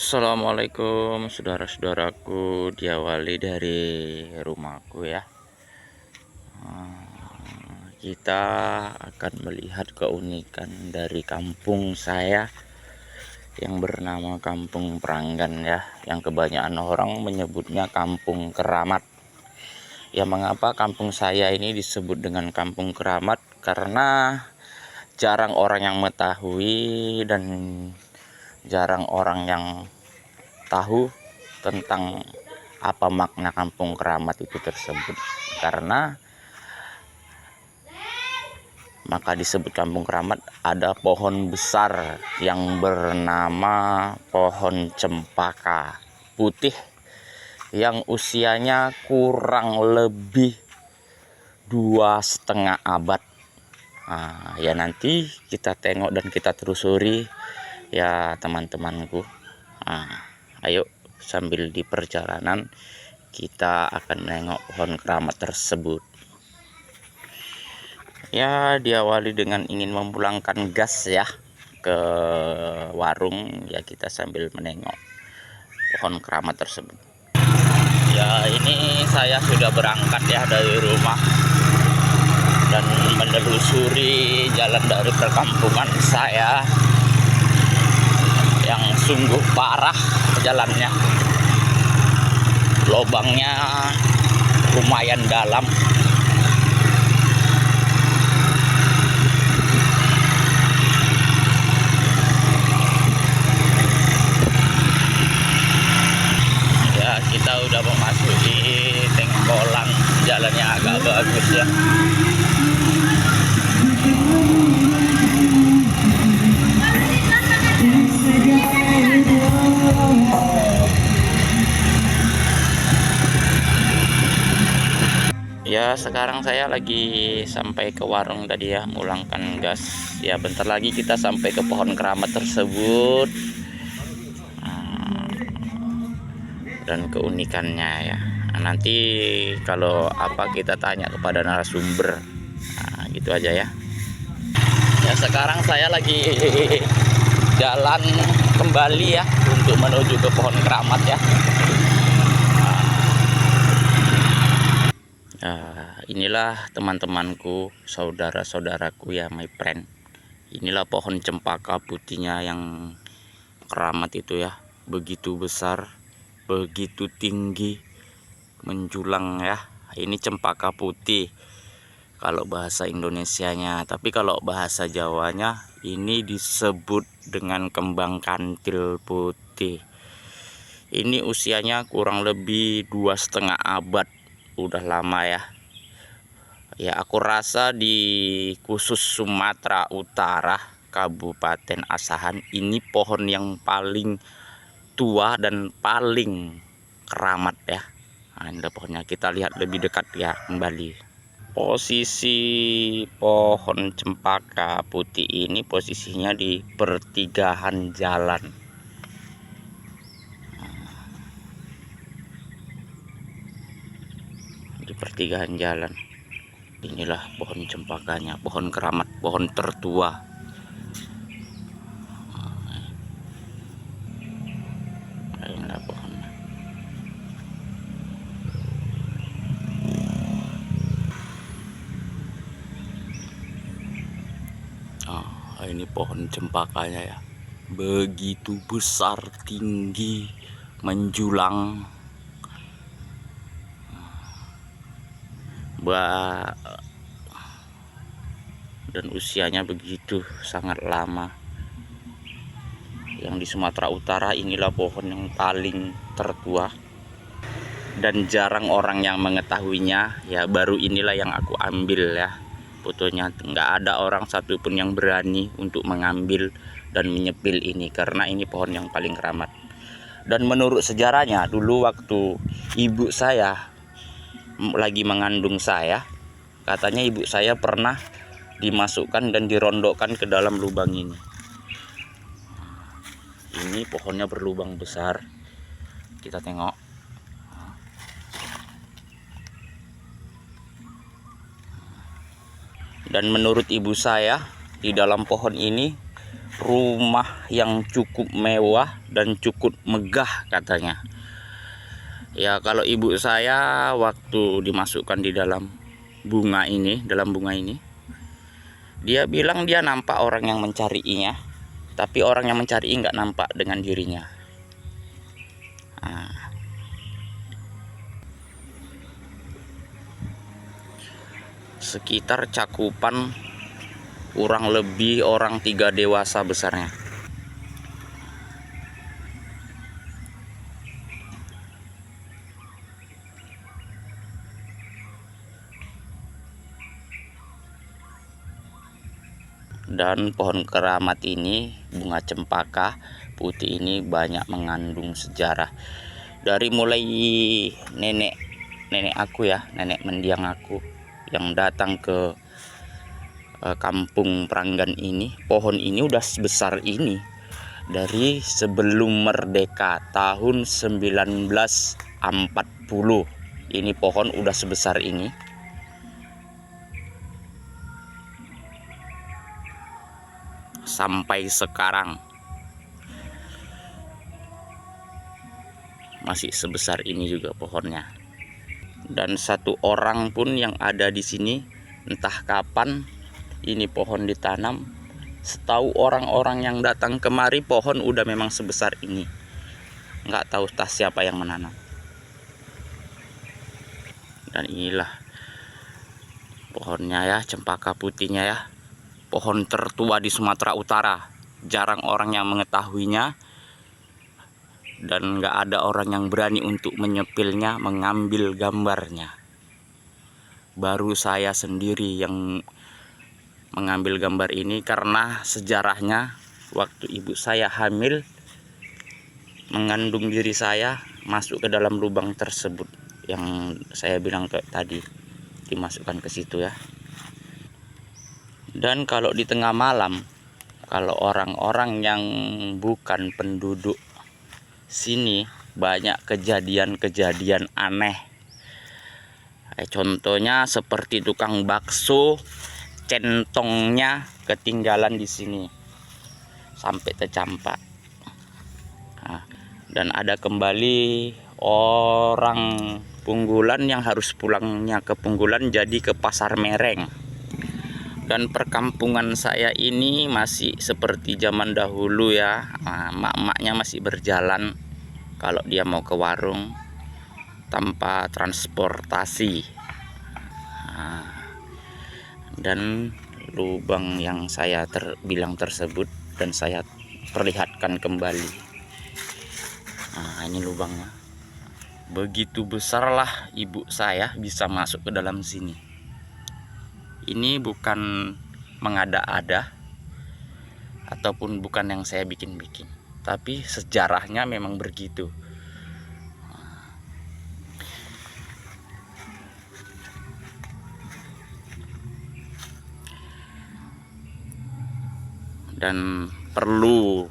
Assalamualaikum saudara-saudaraku, diawali dari rumahku ya. Kita akan melihat keunikan dari kampung saya yang bernama Kampung Pranggan ya, yang kebanyakan orang menyebutnya Kampung Keramat. Ya, mengapa kampung saya ini disebut dengan Kampung Keramat? Karena jarang orang yang mengetahui dan jarang orang yang tahu tentang apa makna Kampung Keramat itu tersebut. Karena maka disebut Kampung Keramat, ada pohon besar yang bernama pohon cempaka putih yang usianya kurang lebih 2,5 abad. Ya nanti kita tengok dan kita telusuri ya teman-temanku. Ayo sambil di perjalanan kita akan nengok pohon keramat tersebut. Ya, diawali dengan ingin memulangkan gas ya ke warung ya, kita sambil menengok pohon keramat tersebut. Ya, ini saya sudah berangkat ya dari rumah dan menelusuri jalan dari perkampungan saya yang sungguh parah jalannya. Lobangnya lumayan dalam. Ya, kita udah memasuki tengkolan, jalannya agak bagus ya. Ya, sekarang saya lagi sampai ke warung tadi ya, mulangkan gas. Ya, bentar lagi kita sampai ke pohon keramat tersebut. Dan keunikannya ya. Nanti kalau apa kita tanya kepada narasumber. Gitu aja ya. Ya, sekarang saya lagi jalan kembali ya untuk menuju ke pohon keramat ya. Inilah teman-temanku, saudara-saudaraku ya, my friend. Inilah pohon cempaka putihnya yang keramat itu ya, begitu besar, begitu tinggi, menjulang ya. Ini cempaka putih kalau bahasa Indonesianya, tapi kalau bahasa Jawanya ini disebut dengan kembang kantil putih. Ini usianya kurang lebih 2,5 abad, udah lama ya. Ya, aku rasa di khusus Sumatera Utara, Kabupaten Asahan, ini pohon yang paling tua dan paling keramat ya. Ini pohonnya, kita lihat lebih dekat ya kembali. Posisi pohon cempaka putih ini posisinya di pertigaan jalan. Di pertigaan jalan. Inilah pohon cempakanya, pohon keramat, pohon tertua. Inilah pohonnya. Ini pohon cempakanya ya, begitu besar, tinggi, menjulang. Dan usianya begitu sangat lama. Yang di Sumatera Utara inilah pohon yang paling tertua dan jarang orang yang mengetahuinya ya. Baru inilah yang aku ambil ya fotonya. Nggak ada orang satupun yang berani untuk mengambil dan menyepil ini, karena ini pohon yang paling keramat. Dan menurut sejarahnya, dulu waktu ibu saya lagi mengandung saya, katanya ibu saya pernah dimasukkan dan dirondokkan ke dalam lubang ini. Ini pohonnya berlubang besar, kita tengok. Dan menurut ibu saya, di dalam pohon ini rumah yang cukup mewah dan cukup megah katanya. Ya kalau ibu saya waktu dimasukkan di dalam bunga ini, dia bilang dia nampak orang yang mencarinya, tapi orang yang mencari nggak nampak dengan dirinya. Nah, sekitar cakupan kurang lebih orang 3 dewasa besarnya. Dan pohon keramat ini, bunga cempaka putih ini banyak mengandung sejarah. Dari mulai nenek aku ya, nenek mendiang aku yang datang ke kampung Pranggan ini, pohon ini udah sebesar ini. Dari sebelum merdeka tahun 1940, ini pohon udah sebesar ini. Sampai sekarang masih sebesar ini juga pohonnya. Dan satu orang pun yang ada di sini, entah kapan ini pohon ditanam, setahu orang-orang yang datang kemari, pohon udah memang sebesar ini. Nggak tahu entah siapa yang menanam. Dan inilah pohonnya ya, cempaka putihnya ya, pohon tertua di Sumatera Utara. Jarang orang yang mengetahuinya, dan nggak ada orang yang berani untuk menyepilnya, mengambil gambarnya. Baru saya sendiri yang mengambil gambar ini, karena sejarahnya waktu ibu saya hamil mengandung diri saya, masuk ke dalam lubang tersebut yang saya bilang tadi, dimasukkan ke situ ya. Dan kalau di tengah malam, kalau orang-orang yang bukan penduduk sini, banyak kejadian-kejadian aneh. Contohnya seperti tukang bakso, centongnya ketinggalan di sini sampai tercampak. Nah, dan ada kembali orang Punggulan yang harus pulangnya ke Punggulan, jadi ke Pasar Mereng. Dan perkampungan saya ini masih seperti zaman dahulu ya. Nah, mak-maknya masih berjalan kalau dia mau ke warung tanpa transportasi. Nah, dan lubang yang saya bilang tersebut dan saya perlihatkan kembali. Nah, ini lubangnya. Begitu besarlah ibu saya bisa masuk ke dalam sini. Ini bukan mengada-ada ataupun bukan yang saya bikin-bikin, tapi sejarahnya memang begitu. Dan perlu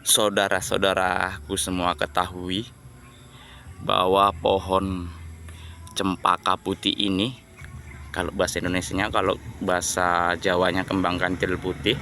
saudara-saudaraku semua ketahui bahwa pohon cempaka putih ini, kalau bahasa Indonesianya, kalau bahasa Jawanya kembang kantil putih,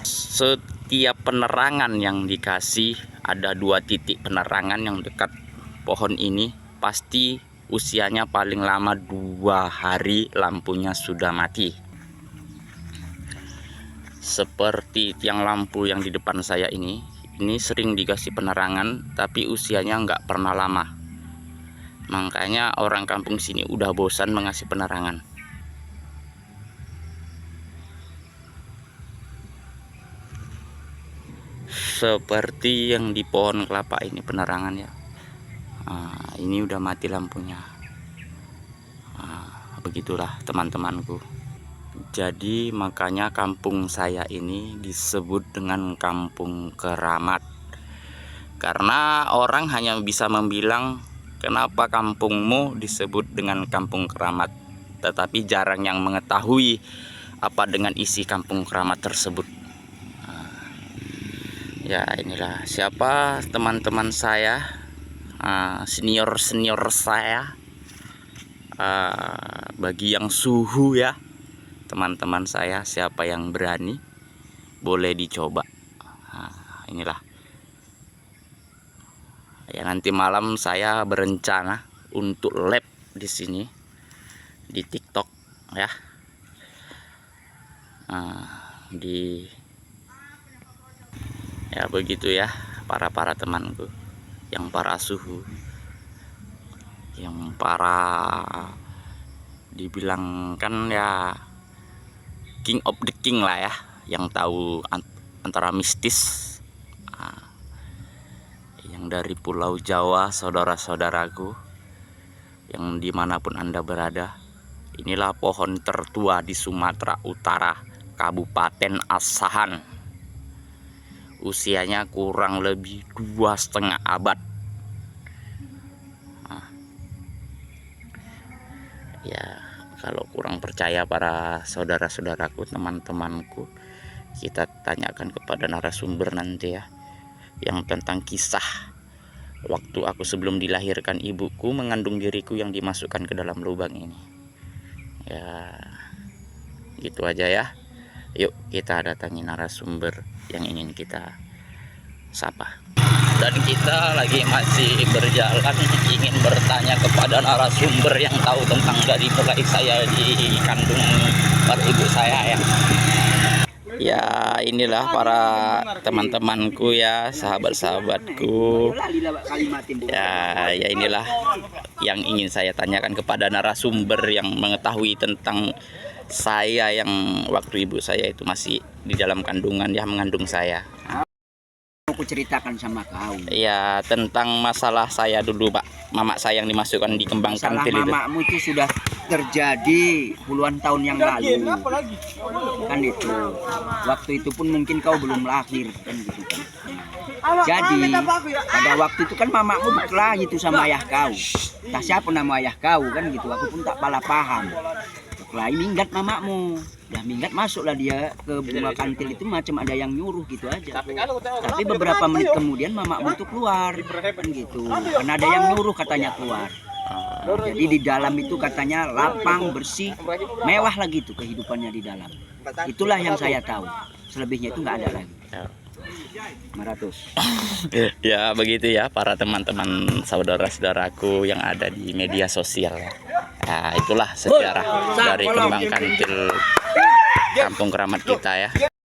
setiap penerangan yang dikasih, ada 2 titik penerangan yang dekat pohon ini, pasti usianya paling lama 2 hari lampunya sudah mati. Seperti tiang lampu yang di depan saya ini sering dikasih penerangan, tapi usianya nggak pernah lama. Makanya orang kampung sini udah bosan mengasih penerangan. Seperti yang di pohon kelapa ini penerangan ya. Nah, ini udah mati lampunya. Nah, begitulah teman-temanku. Jadi makanya kampung saya ini disebut dengan kampung keramat. Karena orang hanya bisa membilang, kenapa kampungmu disebut dengan kampung keramat, tetapi jarang yang mengetahui apa dengan isi kampung keramat tersebut. Ya inilah siapa teman-teman saya, senior saya, bagi yang suhu ya, teman-teman saya, siapa yang berani boleh dicoba. Nah, inilah ya, nanti malam saya berencana untuk lab di sini di TikTok ya. Ya begitu ya para temanku, yang para suhu, yang para dibilang kan ya king of the king lah ya, yang tahu antara mistis, yang dari Pulau Jawa, saudara-saudaraku yang dimanapun Anda berada. Inilah pohon tertua di Sumatera Utara, Kabupaten Asahan. Usianya kurang lebih 2,5 abad. Ya, kalau kurang percaya para saudara-saudaraku, teman-temanku, kita tanyakan kepada narasumber nanti ya, yang tentang kisah waktu aku sebelum dilahirkan ibuku mengandung diriku yang dimasukkan ke dalam lubang ini. Ya, gitu aja ya. Yuk kita datangi narasumber yang ingin kita sapa. Dan kita lagi masih berjalan ingin bertanya kepada narasumber yang tahu tentang dari mulai saya dikandung oleh ibu saya ya. Ya inilah para teman-temanku ya, sahabat-sahabatku. Ya inilah yang ingin saya tanyakan kepada narasumber yang mengetahui tentang saya yang waktu ibu saya itu masih di dalam kandungan ya, mengandung saya. Aku ceritakan sama kau. Ya tentang masalah saya dulu Pak, mamak saya yang dimasukkan di kembang kantil itu. Mamakmu itu sudah terjadi puluhan tahun yang lalu. Kan itu. Waktu itu pun mungkin kau belum lahir kan gitu kan. Jadi pada waktu itu kan mamakmu berkelahi itu sama ayah kau. Tak siapa nama ayah kau kan gitu. Aku pun tak paham. Berkelahi minggat mamakmu. Udah minggat masuklah dia ke bunga kantil itu, macam ada yang nyuruh gitu aja. Tapi beberapa menit kemudian mamakmu itu keluar kan gitu. Karena ada yang nyuruh katanya keluar. Jadi di dalam itu katanya lapang, bersih, mewah lagi tuh kehidupannya di dalam. Itulah yang saya tahu. Selebihnya itu nggak ada lagi. 500. Ya begitu ya para teman-teman saudara-saudaraku yang ada di media sosial ya. Nah, itulah sejarah dari kembang kantil Kampung Keramat kita ya.